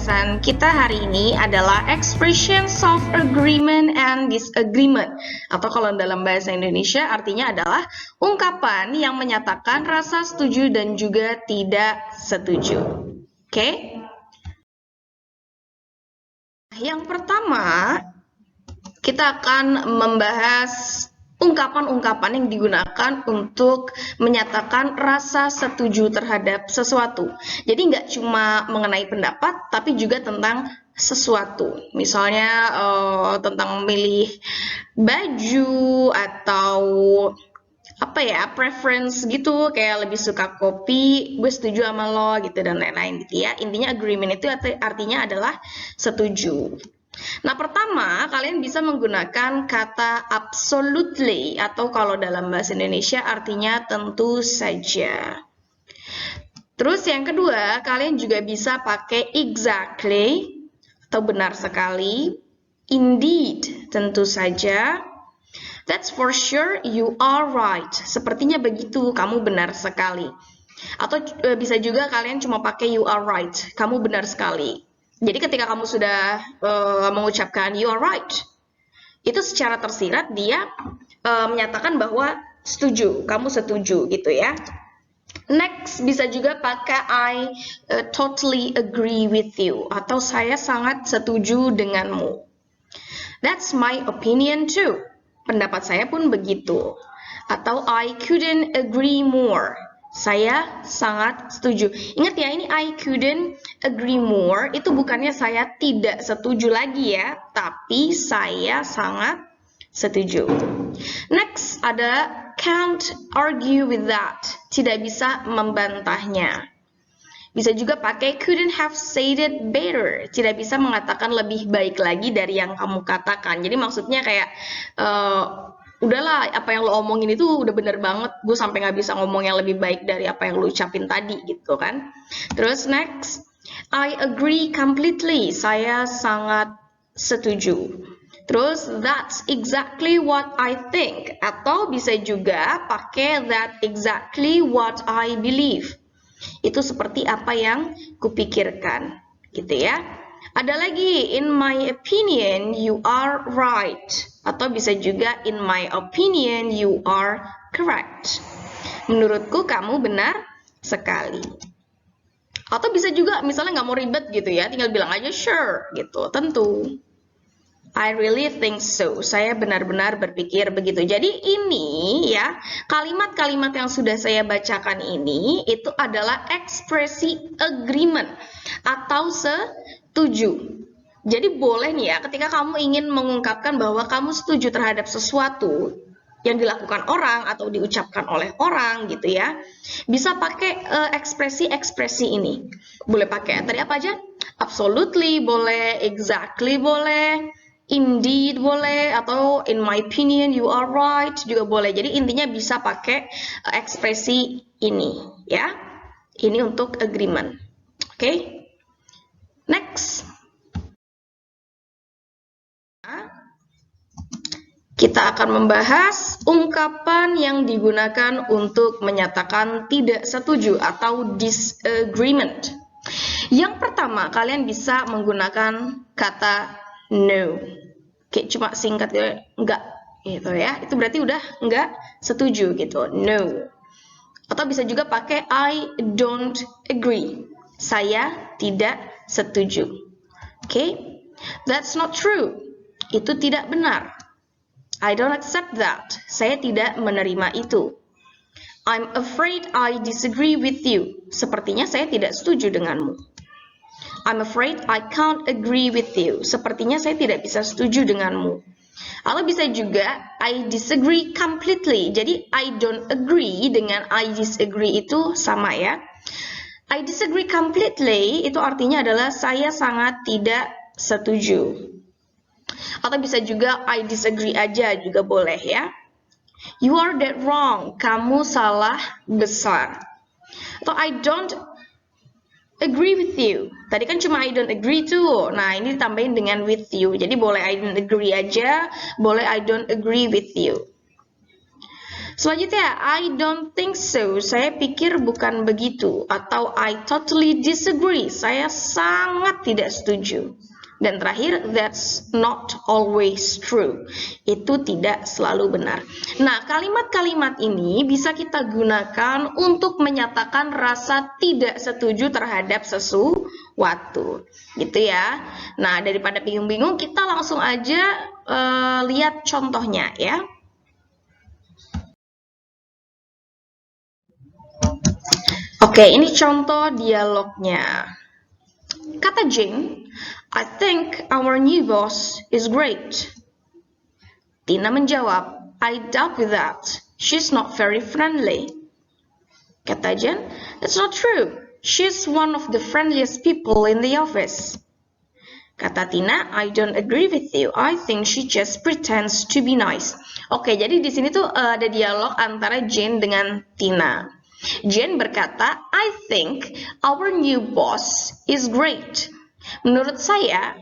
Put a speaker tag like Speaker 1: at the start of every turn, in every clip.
Speaker 1: pembahasan kita hari ini adalah expressions of agreement and disagreement. Atau kalau dalam bahasa Indonesia artinya adalah ungkapan yang menyatakan rasa setuju dan juga tidak setuju. Oke? Yang pertama, kita akan membahas ungkapan-ungkapan yang digunakan untuk menyatakan rasa setuju terhadap sesuatu. Jadi nggak cuma mengenai pendapat, tapi juga tentang sesuatu. Misalnya tentang memilih baju atau preference gitu, kayak lebih suka kopi, gue setuju sama lo gitu dan lain-lain gitu ya. Intinya agreement itu artinya adalah setuju. Nah, pertama, kalian bisa menggunakan kata absolutely atau kalau dalam bahasa Indonesia artinya tentu saja. Terus yang kedua, kalian juga bisa pakai exactly atau benar sekali, indeed, tentu saja, that's for sure, you are right. Sepertinya begitu, kamu benar sekali. Atau bisa juga kalian cuma pakai you are right, kamu benar sekali. Jadi ketika kamu sudah mengucapkan you are right, itu secara tersirat dia menyatakan bahwa setuju, kamu setuju gitu ya. Next, bisa juga pakai I totally agree with you atau saya sangat setuju denganmu. That's my opinion too. Pendapat saya pun begitu. Atau I couldn't agree more. Saya sangat setuju. Ingat ya, ini I couldn't agree more itu bukannya saya tidak setuju lagi ya, tapi saya sangat setuju. Next ada can't argue with that. Tidak bisa membantahnya. Bisa juga pakai couldn't have said it better. Tidak bisa mengatakan lebih baik lagi dari yang kamu katakan. Jadi maksudnya kayak udahlah, apa yang lo omongin itu udah bener banget, gue sampai nggak bisa ngomong yang lebih baik dari apa yang lo ucapin tadi gitu kan. Terus next, I agree completely, saya sangat setuju. Terus that's exactly what I think, atau bisa juga pakai that exactly what I believe. Itu seperti apa yang kupikirkan gitu ya. Ada lagi, in my opinion you are right. Atau bisa juga in my opinion you are correct. Menurutku kamu benar sekali. Atau bisa juga misalnya nggak mau ribet gitu ya, tinggal bilang aja sure gitu, tentu. I really think so. Saya benar-benar berpikir begitu. Jadi ini ya, kalimat-kalimat yang sudah saya bacakan ini itu adalah ekspresi agreement atau setuju. Jadi boleh nih ya, ketika kamu ingin mengungkapkan bahwa kamu setuju terhadap sesuatu yang dilakukan orang atau diucapkan oleh orang gitu ya, bisa pakai ekspresi-ekspresi ini. Boleh pakai tadi apa aja? Absolutely boleh, exactly boleh, indeed boleh, atau in my opinion you are right juga boleh. Jadi intinya bisa pakai ekspresi ini ya. Ini untuk agreement. Oke? Next. Kita akan membahas ungkapan yang digunakan untuk menyatakan tidak setuju atau disagreement. Yang pertama, kalian bisa menggunakan kata no. Kayak cuma singkat ya, enggak gitu ya. Itu berarti udah enggak setuju gitu, no. Atau bisa juga pakai I don't agree. Saya tidak setuju. Okay? That's not true. Itu tidak benar. I don't accept that. Saya tidak menerima itu. I'm afraid I disagree with you. Sepertinya saya tidak setuju denganmu. I'm afraid I can't agree with you. Sepertinya saya tidak bisa setuju denganmu. Atau bisa juga I disagree completely. Jadi I don't agree dengan I disagree itu sama ya. I disagree completely itu artinya adalah saya sangat tidak setuju. Atau bisa juga I disagree aja juga boleh ya. You are dead wrong. Kamu salah besar. Atau I don't agree with you. Tadi kan cuma I don't agree tuh. Nah, ini ditambahin dengan with you. Jadi boleh I don't agree aja, boleh I don't agree with you. Selanjutnya, I don't think so. Saya pikir bukan begitu. Atau I totally disagree. Saya sangat tidak setuju. Dan terakhir, that's not always true. Itu tidak selalu benar. Nah, kalimat-kalimat ini bisa kita gunakan untuk menyatakan rasa tidak setuju terhadap sesuatu. Gitu ya. Nah, daripada bingung-bingung, kita langsung aja lihat contohnya ya. Oke, ini contoh dialognya. Kata Jane, I think our new boss is great. Tina menjawab, I doubt with that. She's not very friendly. Kata Jane, that's not true. She's one of the friendliest people in the office. Kata Tina, I don't agree with you. I think she just pretends to be nice. Oke, jadi di sini tuh ada dialog antara Jane dengan Tina. Jane berkata, I think our new boss is great. Menurut saya,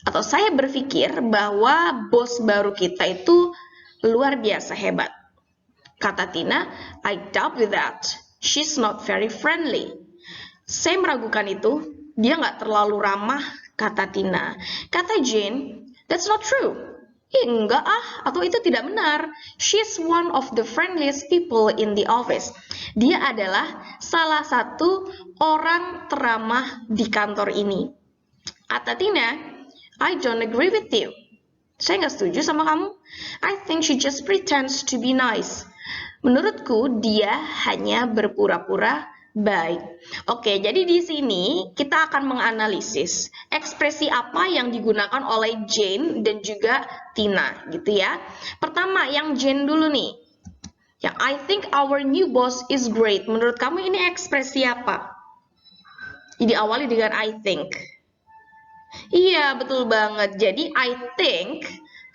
Speaker 1: atau saya berpikir bahwa bos baru kita itu luar biasa hebat. Kata Tina, I doubt with that. She's not very friendly. Saya meragukan itu, dia nggak terlalu ramah, kata Tina. Kata Jane, that's not true. Enggak atau itu tidak benar. She's one of the friendliest people in the office. Dia adalah salah satu orang teramah di kantor ini. Kata Tina, I don't agree with you. Saya nggak setuju sama kamu. I think she just pretends to be nice. Menurutku, dia hanya berpura-pura baik. Oke, jadi di sini kita akan menganalisis ekspresi apa yang digunakan oleh Jane dan juga Tina, gitu ya. Pertama, yang Jane dulu nih. Yang I think our new boss is great. Menurut kamu ini ekspresi apa? Diawali dengan I think. Iya, betul banget. Jadi I think,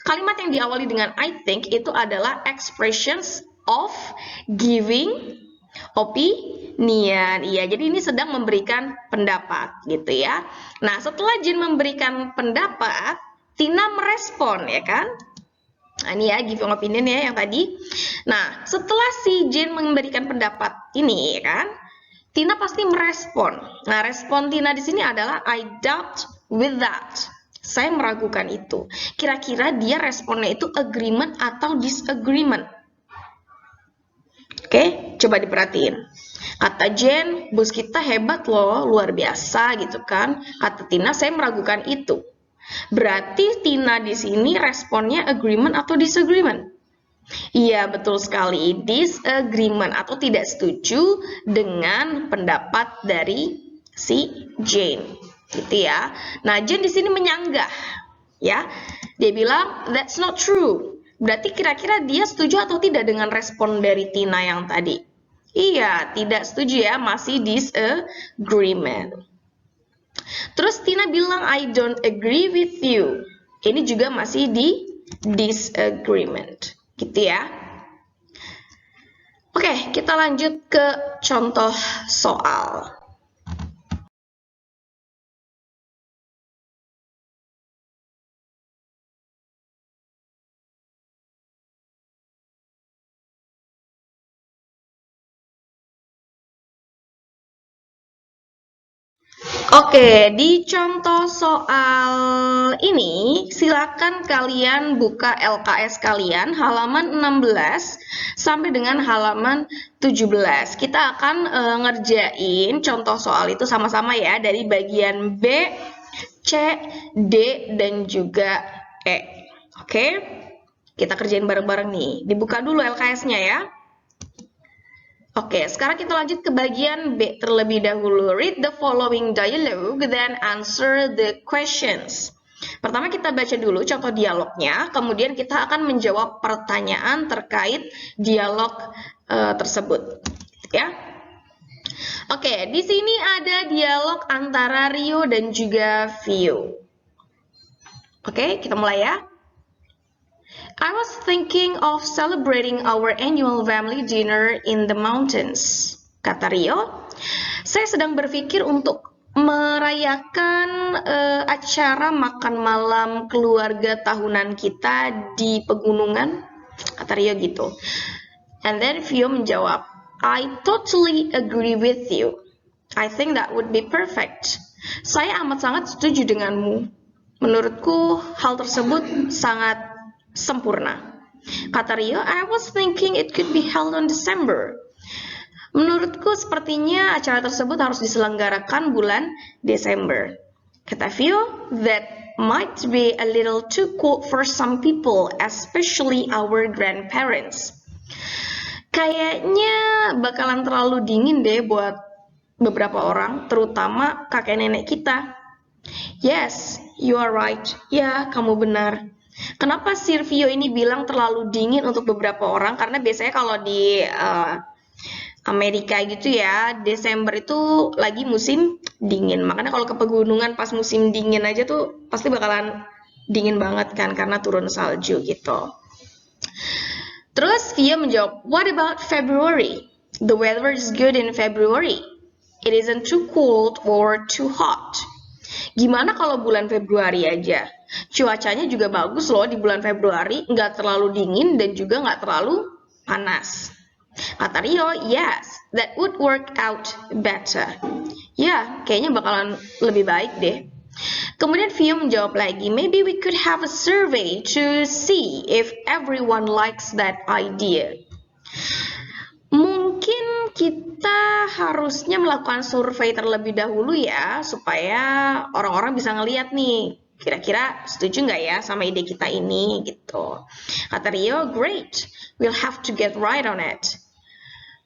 Speaker 1: kalimat yang diawali dengan I think itu adalah expressions of giving opinion. Iya, jadi ini sedang memberikan pendapat gitu ya. Nah, setelah Jane memberikan pendapat, Tina merespon ya kan? Nah, ini ya giving opinion ya yang tadi. Nah, setelah si Jane memberikan pendapat ini ya kan, Tina pasti merespon. Nah, respon Tina di sini adalah I doubt with that. Saya meragukan itu. Kira-kira dia responnya itu agreement atau disagreement? Oke, coba diperhatiin. Kata Jane, bos kita hebat loh, luar biasa gitu kan. Kata Tina, saya meragukan itu. Berarti Tina di sini responnya agreement atau disagreement? Iya, betul sekali. Disagreement atau tidak setuju dengan pendapat dari si Jane. Gitu ya. Nah, Jane di sini menyanggah. Ya. Dia bilang, that's not true. Berarti kira-kira dia setuju atau tidak dengan respon dari Tina yang tadi? Iya, tidak setuju ya, masih disagreement. Terus Tina bilang, I don't agree with you. Ini juga masih di disagreement. Gitu ya. Oke, kita lanjut ke contoh soal. Oke, di contoh soal ini silakan kalian buka LKS kalian halaman 16 sampai dengan halaman 17. Kita akan ngerjain contoh soal itu sama-sama ya dari bagian B, C, D, dan juga E. Oke, kita kerjain bareng-bareng nih. Dibuka dulu LKS-nya ya. Oke, sekarang kita lanjut ke bagian B terlebih dahulu. Read the following dialogue, then answer the questions. Pertama kita baca dulu contoh dialognya, kemudian kita akan menjawab pertanyaan terkait dialog tersebut. Ya. Oke, di sini ada dialog antara Rio dan juga Vio. Oke, kita mulai ya. I was thinking of celebrating our annual family dinner in the mountains. Kata Rio, saya sedang berpikir untuk merayakan acara makan malam keluarga tahunan kita di pegunungan. Kata Rio gitu. And then Vio menjawab, I totally agree with you. I think that would be perfect. Saya amat sangat setuju denganmu. Menurutku, hal tersebut sangat sempurna. Kata Rio, I was thinking it could be held on December. Menurutku, sepertinya acara tersebut harus diselenggarakan bulan Desember. Kata Vio, that might be a little too cold for some people, especially our grandparents. Kayaknya bakalan terlalu dingin deh buat beberapa orang, terutama kakek nenek kita. Yes, you are right. Ya, kamu benar. Kenapa Silvio ini bilang terlalu dingin untuk beberapa orang? Karena biasanya kalau di Amerika gitu ya, Desember itu lagi musim dingin. Makanya kalau ke pegunungan pas musim dingin aja tuh pasti bakalan dingin banget kan, karena turun salju gitu. Terus Vio menjawab, what about February? The weather is good in February. It isn't too cold or too hot. Gimana kalau bulan Februari aja? Cuacanya juga bagus loh di bulan Februari, nggak terlalu dingin dan juga nggak terlalu panas. Kata Rio, yes, that would work out better. Ya, kayaknya bakalan lebih baik deh. Kemudian Vio menjawab lagi, maybe we could have a survey to see if everyone likes that idea. Mungkin kita harusnya melakukan survei terlebih dahulu ya, supaya orang-orang bisa ngeliat nih, kira-kira setuju nggak ya sama ide kita ini gitu. Kata Rio, great, we'll have to get right on it.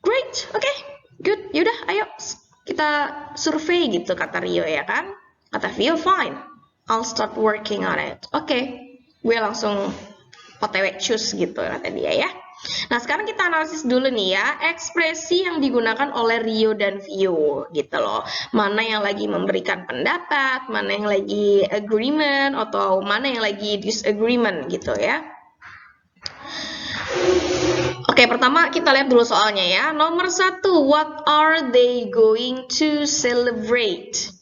Speaker 1: Great, okay, good, yaudah ayo kita survei gitu, kata Rio ya kan. Kata Vio, fine, I'll start working on it. Oke, gue langsung OTW cus gitu kata dia ya. Nah sekarang kita analisis dulu nih ya, ekspresi yang digunakan oleh Rio dan Vio gitu loh. Mana yang lagi memberikan pendapat, mana yang lagi agreement, atau mana yang lagi disagreement gitu ya. Oke, pertama kita lihat dulu soalnya ya. Nomor 1, what are they going to celebrate?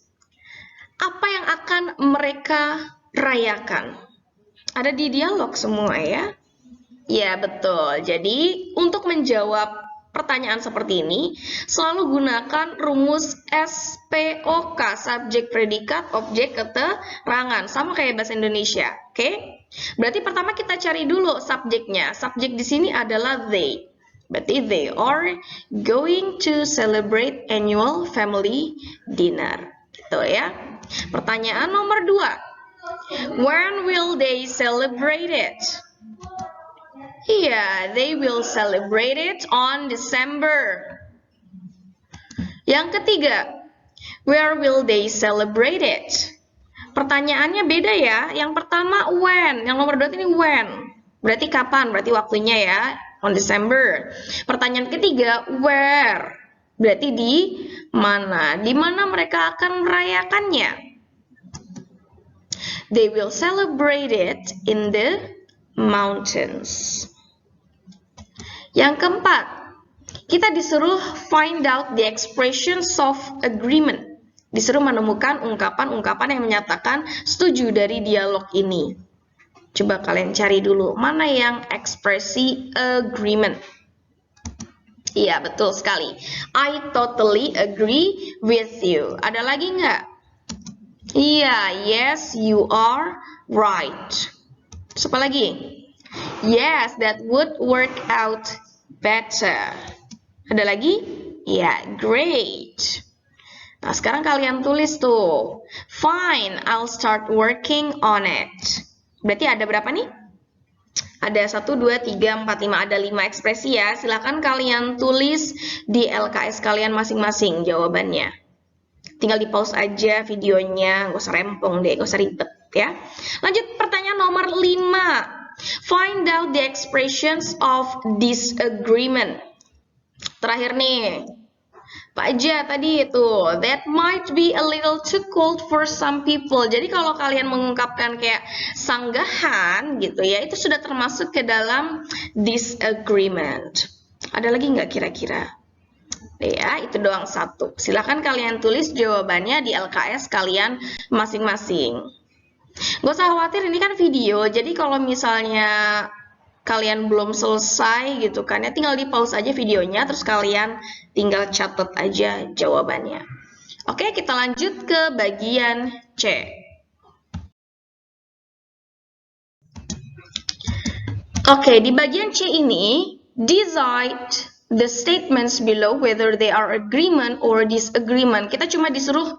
Speaker 1: Apa yang akan mereka rayakan? Ada di dialog semua ya. Ya, betul. Jadi, untuk menjawab pertanyaan seperti ini, selalu gunakan rumus SPOK, subjek, predikat, objek, keterangan. Sama kayak bahasa Indonesia, oke? Berarti pertama kita cari dulu subjeknya. Subjek di sini adalah they. Berarti they are going to celebrate annual family dinner. Gitu ya. Pertanyaan nomor 2. When will they celebrate it? Iya, they will celebrate it on December. Yang ketiga, where will they celebrate it? Pertanyaannya beda ya. Yang pertama when, yang nomor 2 ini when. Berarti kapan? Berarti waktunya ya, on December. Pertanyaan ketiga, where. Berarti di mana? Di mana mereka akan merayakannya? They will celebrate it in the mountains. Yang keempat, kita disuruh find out the expressions of agreement. Disuruh menemukan ungkapan-ungkapan yang menyatakan setuju dari dialog ini. Coba kalian cari dulu, mana yang ekspresi agreement. Iya, betul sekali. I totally agree with you. Ada lagi nggak? Iya, yes, you are right. Terus apa lagi? Yes, that would work out better. Ada lagi? Ya, great. Nah, sekarang kalian tulis tuh. Fine, I'll start working on it. Berarti ada berapa nih? Ada 1, 2, 3, 4, 5. Ada 5 ekspresi ya. Silahkan kalian tulis di LKS kalian masing-masing jawabannya. Tinggal di pause aja videonya. Gak usah rempong deh, gak usah ribet ya. Lanjut pertanyaan nomor 5. Find out the expressions of disagreement. Terakhir nih, Pak Aja tadi itu, that might be a little too cold for some people. Jadi kalau kalian mengungkapkan kayak sanggahan gitu ya, itu sudah termasuk ke dalam disagreement. Ada lagi nggak kira-kira? Ya, itu doang 1. Silahkan kalian tulis jawabannya di LKS kalian masing-masing. Gak usah khawatir, ini kan video, jadi kalau misalnya kalian belum selesai gitu kan ya, tinggal di pause aja videonya, terus kalian tinggal catat aja jawabannya. Oke, kita lanjut ke bagian C. Oke, di bagian C ini, decide the statements below whether they are agreement or disagreement. Kita cuma disuruh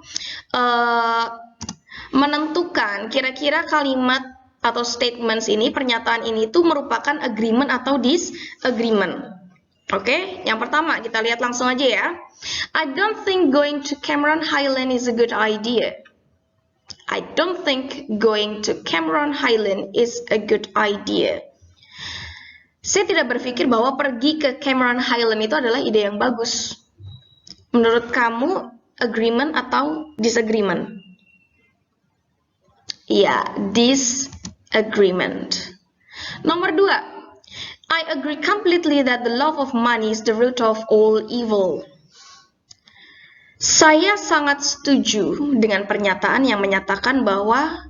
Speaker 1: menentukan kira-kira kalimat atau statements ini, pernyataan ini tuh merupakan agreement atau disagreement. Oke, yang pertama kita lihat langsung aja ya. I don't think going to Cameron Highland is a good idea. I don't think going to Cameron Highland is a good idea. Saya tidak berpikir bahwa pergi ke Cameron Highland itu adalah ide yang bagus. Menurut kamu, agreement atau disagreement? Ya, disagreement. Nomor 2. I agree completely that the love of money is the root of all evil. Saya sangat setuju dengan pernyataan yang menyatakan bahwa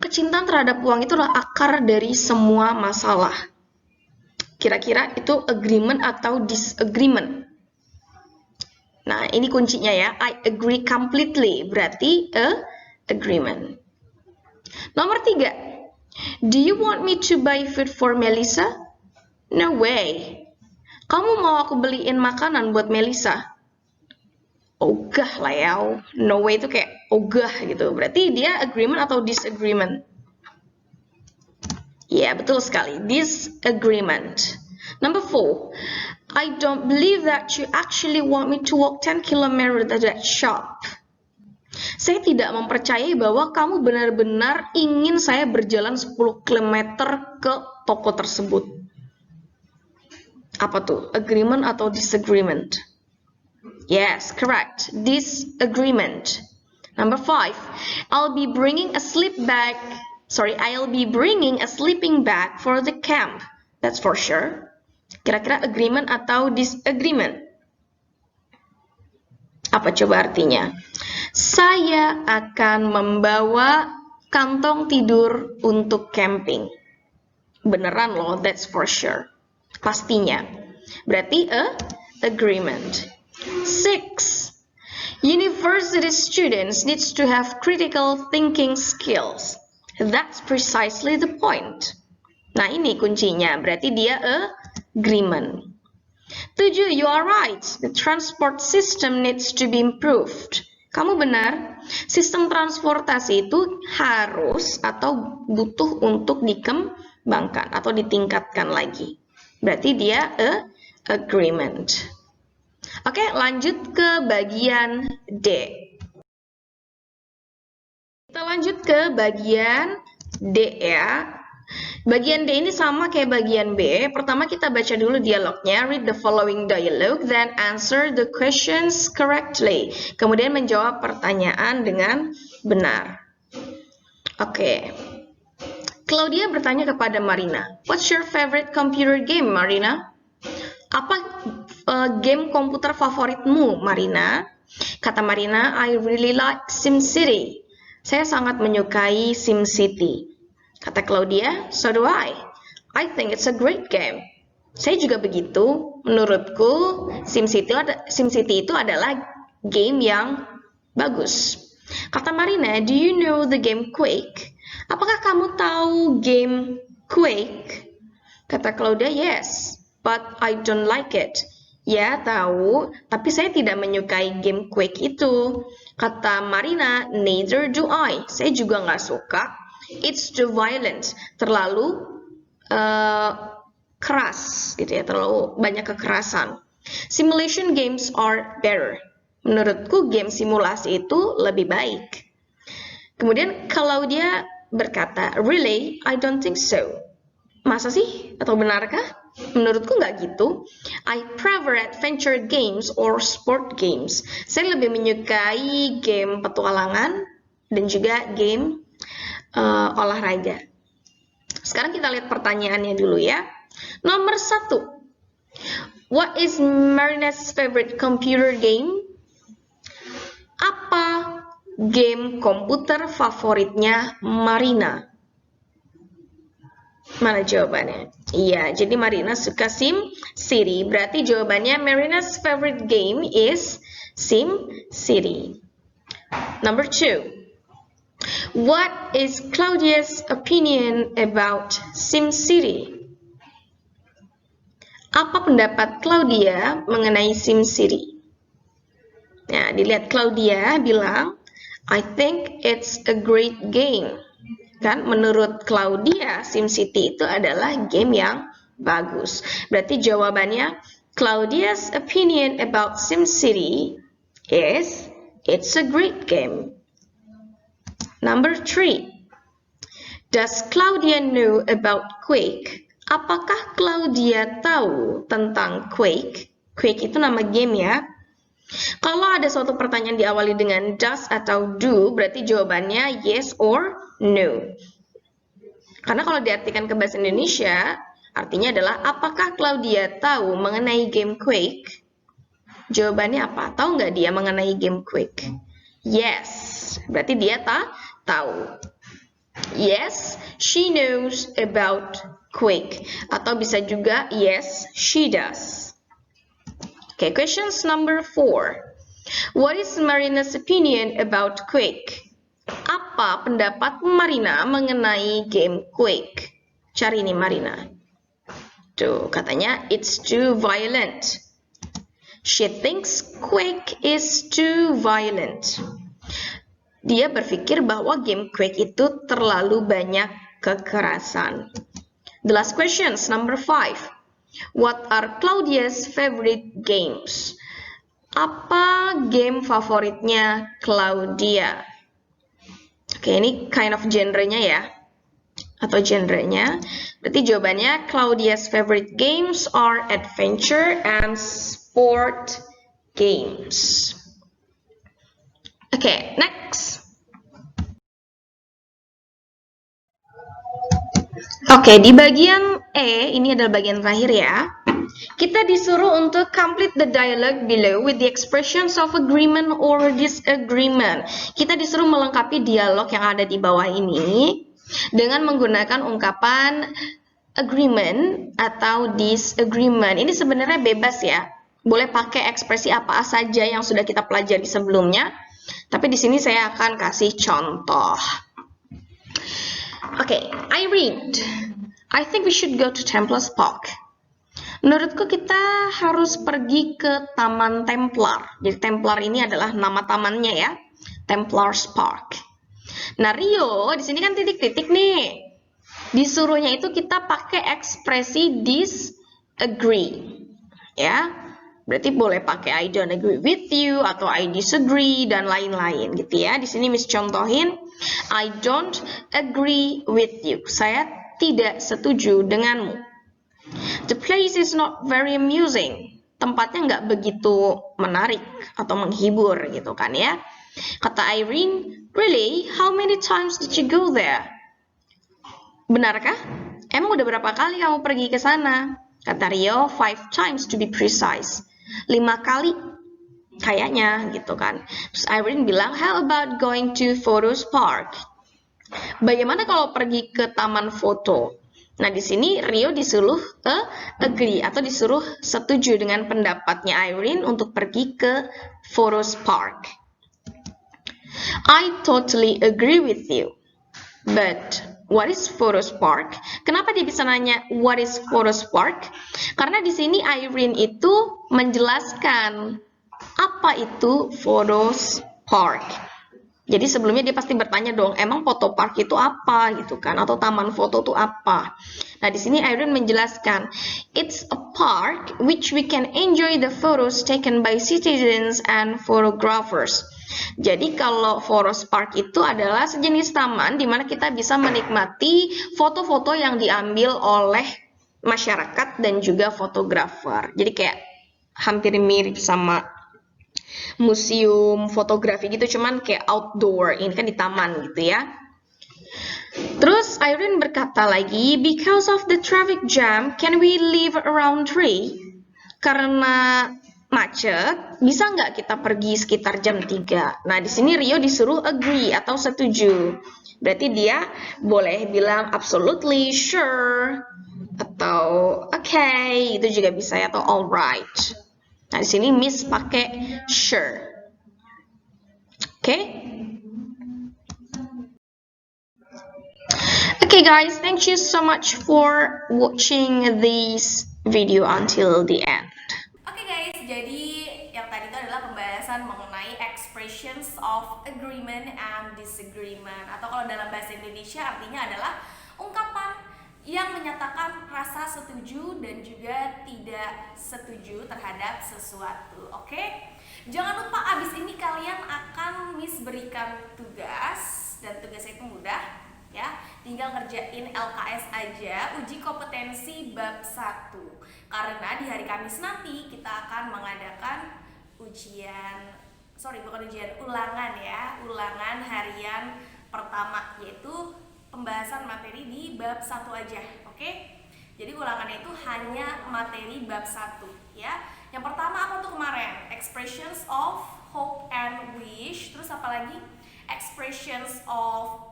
Speaker 1: kecintaan terhadap uang itulah akar dari semua masalah. Kira-kira itu agreement atau disagreement? Nah, ini kuncinya ya. I agree completely, berarti agreement. Nomor 3. Do you want me to buy food for Melissa? No way. Kamu mau aku beliin makanan buat Melissa? Ogah lah ya. No way itu kayak ogah gitu. Berarti dia agreement atau disagreement? Ya, betul sekali. Disagreement. Number 4. I don't believe that you actually want me to walk 10 km to that shop. Saya tidak mempercayai bahwa kamu benar-benar ingin saya berjalan 10 km ke toko tersebut. Apa tuh? Agreement atau disagreement? Yes, correct. Disagreement. Number 5. I'll be bringing a sleeping bag for the camp. That's for sure. Kira-kira agreement atau disagreement? Apa coba artinya? Saya akan membawa kantong tidur untuk camping. Beneran loh, that's for sure. Pastinya. Berarti agreement. 6. University students needs to have critical thinking skills. That's precisely the point. Nah, ini kuncinya. Berarti dia agreement. 7. You are right. The transport system needs to be improved. Kamu benar. Sistem transportasi itu harus atau butuh untuk dikembangkan atau ditingkatkan lagi. Berarti dia agreement. Oke, lanjut ke bagian D. Kita lanjut ke bagian D ya. Bagian D ini sama kayak bagian B. Pertama kita baca dulu dialognya. Read the following dialogue, then answer the questions correctly. Kemudian menjawab pertanyaan dengan benar. Oke. Claudia bertanya kepada Marina, "What's your favorite computer game, Marina?" Apa game komputer favoritmu, Marina? Kata Marina, "I really like SimCity." Saya sangat menyukai SimCity. Kata Claudia, "So do I. I think it's a great game." Saya juga begitu. Menurutku, SimCity itu adalah game yang bagus. Kata Marina, "Do you know the game Quake?" Apakah kamu tahu game Quake? Kata Claudia, "Yes, but I don't like it." Ya, tahu, tapi saya tidak menyukai game Quake itu. Kata Marina, "Neither do I." Saya juga nggak suka. It's too violent. Terlalu keras, gitu ya. Terlalu banyak kekerasan. Simulation games are better. Menurutku game simulasi itu lebih baik. Kemudian Claudia berkata, "Really? I don't think so." Masa sih? Atau benarkah? Menurutku nggak gitu. I prefer adventure games or sport games. Saya lebih menyukai game petualangan dan juga game olahraga. Sekarang kita lihat pertanyaannya dulu ya. Nomor 1. What is Marina's favorite computer game? Apa game komputer favoritnya Marina? Mana jawabannya? Iya, jadi Marina suka Sim City. Berarti jawabannya Marina's favorite game is Sim City. Number 2. What is Claudia's opinion about Sim City? Apa pendapat Claudia mengenai Sim City? Nah, dilihat Claudia bilang, I think it's a great game. Kan menurut Claudia, SimCity itu adalah game yang bagus. Berarti jawabannya Claudia's opinion about SimCity is it's a great game. Number 3. Does Claudia know about Quake? Apakah Claudia tahu tentang Quake? Quake itu nama game ya. Kalau ada suatu pertanyaan diawali dengan does atau do, berarti jawabannya yes or no. Karena kalau diartikan ke bahasa Indonesia, artinya adalah apakah Claudia tahu mengenai game Quake? Jawabannya apa? Tahu nggak dia mengenai game Quake? Yes, berarti dia tahu. Yes, she knows about Quake. Atau bisa juga yes, she does. Okay, questions number 4. What is Marina's opinion about Quake? Apa pendapat Marina mengenai game Quake? Cari nih Marina. Tuh, katanya it's too violent. She thinks Quake is too violent. Dia berpikir bahwa game Quake itu terlalu banyak kekerasan. The last questions, number 5. What are Claudia's favorite games? Apa game favoritnya Claudia? Oke, ini kind of genre-nya ya. Atau genre-nya. Berarti jawabannya Claudia's favorite games are adventure and sport games. Oke, next. Oke, di bagian E, ini adalah bagian terakhir ya. Kita disuruh untuk complete the dialogue below with the expressions of agreement or disagreement. Kita disuruh melengkapi dialog yang ada di bawah ini dengan menggunakan ungkapan agreement atau disagreement. Ini sebenarnya bebas ya. Boleh pakai ekspresi apa saja yang sudah kita pelajari sebelumnya. Tapi di sini saya akan kasih contoh. Okay, I read. I think we should go to Templars Park. Menurutku kita harus pergi ke Taman Templar. Jadi Templar ini adalah nama tamannya ya. Templars Park. Nah, Rio di sini kan titik-titik nih. Disuruhnya itu kita pakai ekspresi disagree. Ya. Berarti boleh pakai I don't agree with you atau I disagree dan lain-lain gitu ya. Di sini Miss contohin I don't agree with you. Saya tidak setuju denganmu. The place is not very amusing. Tempatnya nggak begitu menarik atau menghibur gitu kan ya. Kata Irene, really? How many times did you go there? Benarkah? Emang udah berapa kali kamu pergi ke sana? Kata Rio, 5 times to be precise. 5 kali kayaknya gitu kan. Terus Irene bilang, how about going to Photos Park? Bagaimana kalau pergi ke taman foto? Nah, di sini Rio disuruh agree atau disuruh setuju dengan pendapatnya Irene untuk pergi ke Photos Park. I totally agree with you. But what is Photos Park? Kenapa dia bisa nanya what is Photos Park? Karena di sini Irene itu menjelaskan apa itu Photos Park. Jadi sebelumnya dia pasti bertanya dong, emang foto park itu apa gitu kan? Atau taman foto itu apa? Nah, di sini Irene menjelaskan, it's a park which we can enjoy the photos taken by citizens and photographers. Jadi kalau Photos Park itu adalah sejenis taman di mana kita bisa menikmati foto-foto yang diambil oleh masyarakat dan juga fotografer. Jadi kayak hampir mirip sama museum fotografi gitu, cuman kayak outdoor, ini kan di taman gitu ya. Terus Irene berkata lagi, because of the traffic jam, can we leave around 3? Karena macet, bisa nggak kita pergi sekitar jam 3? Nah, di sini Rio disuruh agree atau setuju. Berarti dia boleh bilang absolutely sure. atau okay, itu juga bisa ya, atau alright. Nah, di sini Miss pakai sure. Oke? Okay guys, thank you so much for watching this video until the end.
Speaker 2: Oke guys, jadi yang tadi itu adalah pembahasan mengenai expressions of agreement and disagreement, atau kalau dalam bahasa Indonesia artinya adalah ungkapan yang menyatakan rasa setuju dan juga tidak setuju terhadap sesuatu. Oke? Jangan lupa abis ini kalian akan Miss berikan tugas, dan tugasnya itu mudah ya, tinggal ngerjain LKS aja, uji kompetensi bab 1. Karena di hari Kamis nanti kita akan mengadakan ulangan ya, ulangan harian pertama, yaitu pembahasan materi di bab 1 aja. Oke? Jadi ulangannya itu hanya materi bab 1 ya. Yang pertama apa tuh kemarin? Expressions of hope and wish. Terus apa lagi? Expressions of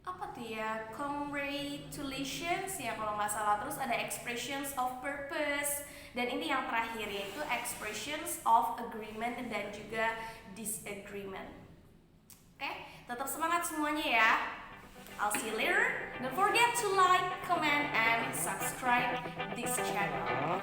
Speaker 2: apa tuh ya, congratulations ya kalau nggak salah. Terus ada expressions of purpose, dan ini yang terakhir yaitu expressions of agreement dan juga disagreement. Oke, tetap semangat semuanya ya. I'll see you later. Don't forget to like, comment, and subscribe this channel.